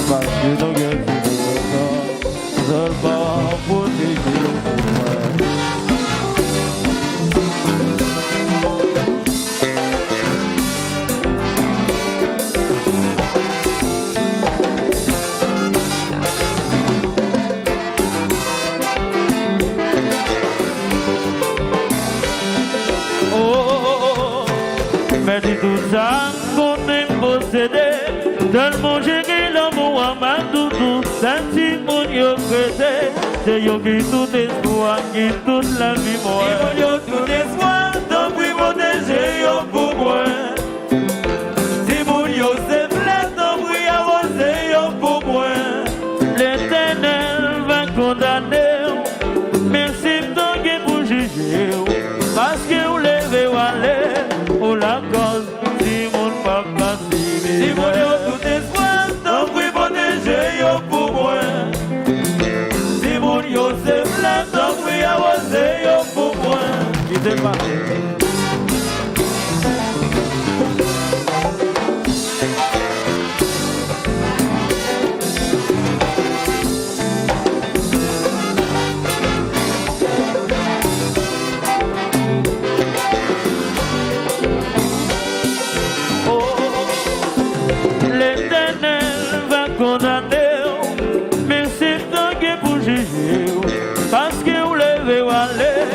parce que nous gagnons seulement pour protéger moi. Mais dis tout ça, qu'on est possédé, tellement j'ai l'amour à ma doudou, senti mon yo crété, c'est yo qui tout espoir, qui toute la vie moi. Et mon yo tout espoir, donc oui protéger yo pour moi. Si mon yo c'est plein, donc oui arroser yo pour moi. L'Éternel va condamner, merci donc pour juger, parce que vous levez ou allez, ou la cause, si mon papa si mon yo tout espoir, donc oui protéger yo pour moi. Si mon yo c'est plein, donc oui arroser yo pour moi. Qui t'est parti? Merci donc pour juger, parce que vous levez ou allez,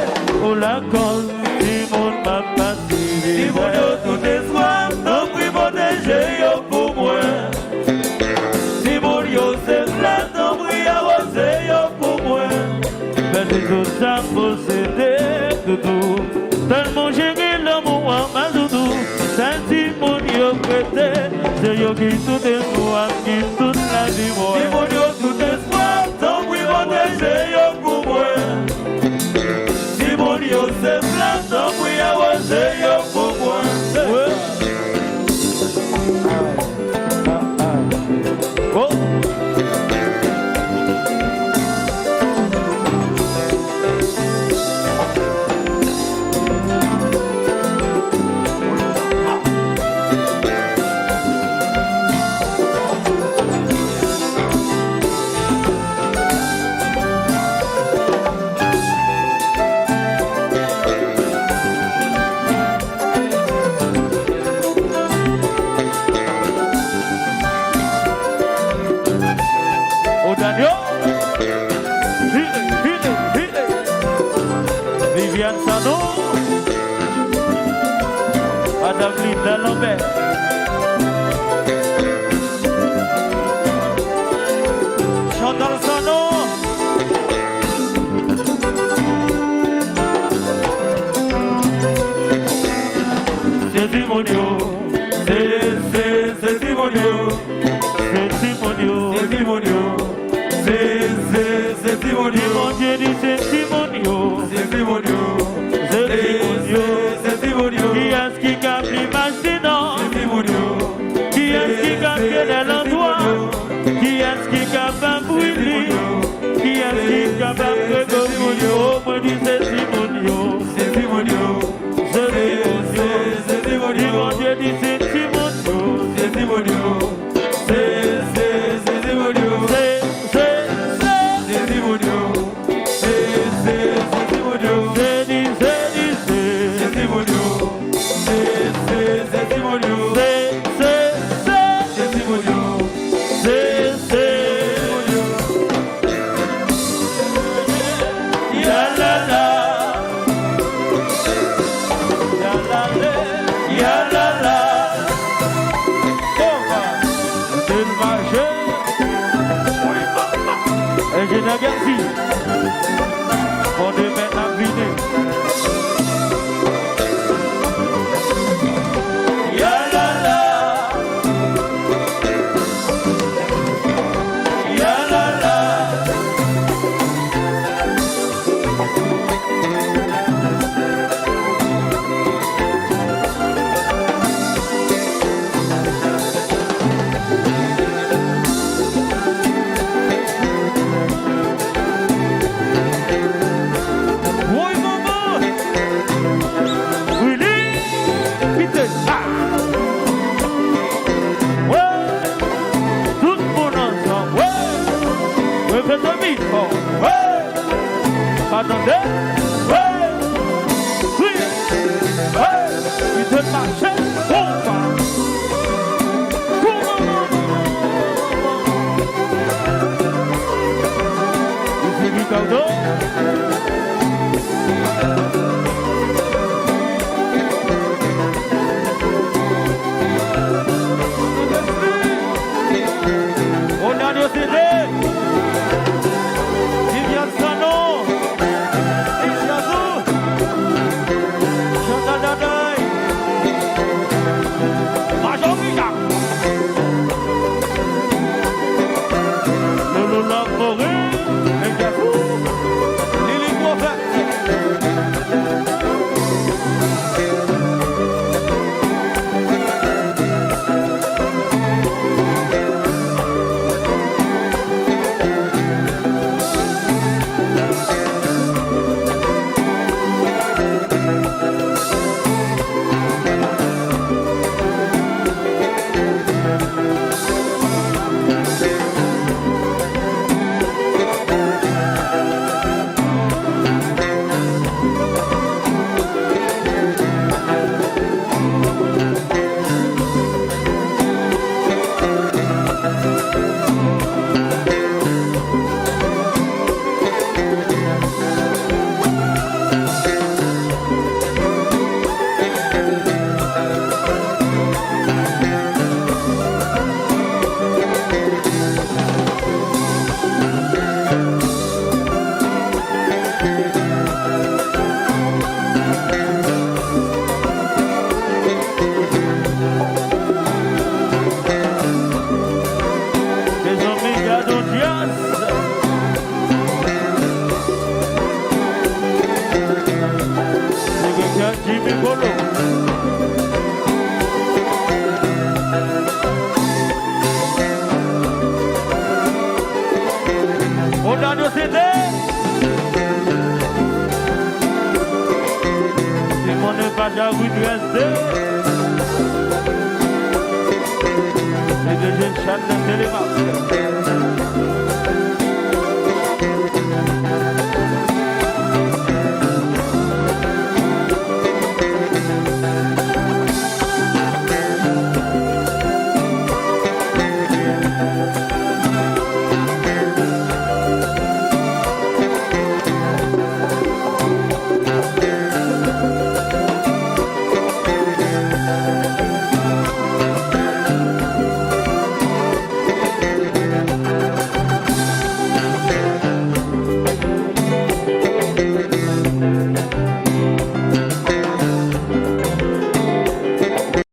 ou la cause, si mon papa si mon yo tout espoir, donc oui protéger yo pour moi. Si mon yo c'est plein, donc oui arroser yo pour moi. Mais c'est tout ça posséder, doudou, tellement j'ai l'amour à ma doudou, senti mon yo prêté, c'est yo qui tout espoir, qui toute la vie moi. Si mon yo tout espoir, donc oui protéger yo pour moi. Si mon yo c'est plein, donc oui arroser yo pour moi. Oh. Viviane Sano, Madame Linda Lambert, Chantal Sano, c'est Simonio, c'est Simonio, c'est Simonio, c'est Simonio. C'est Simonio, mon Dieu dit c'est Simonio, c'est Simonio, c'est Simonio, qui est-ce qui a pris ma sinon, c'est Simonio, qui est-ce qui a fait l'endroit, qui est-ce qui a fait brûler, qui est-ce qui a fait Simonio, moi dit c'est Simonio, c'est Simonio, c'est Simonio, mon Dieu dit c'est Simonio, c'est Simonio, c'est Simonio. Et je n'ai rien dit. On est maintenant venu. Ouais, oui, ouais, il te marche, on va. Ricardo. On a le CD. Viviane Sano. Isiazou. Chantal Dadaï. Major Mija. Lolo Lamboré. Lili Prophète. Jimmy Bolo. On a nos CD. C'est mon pas rue du SD. C'est de jeunes chats de télémarque.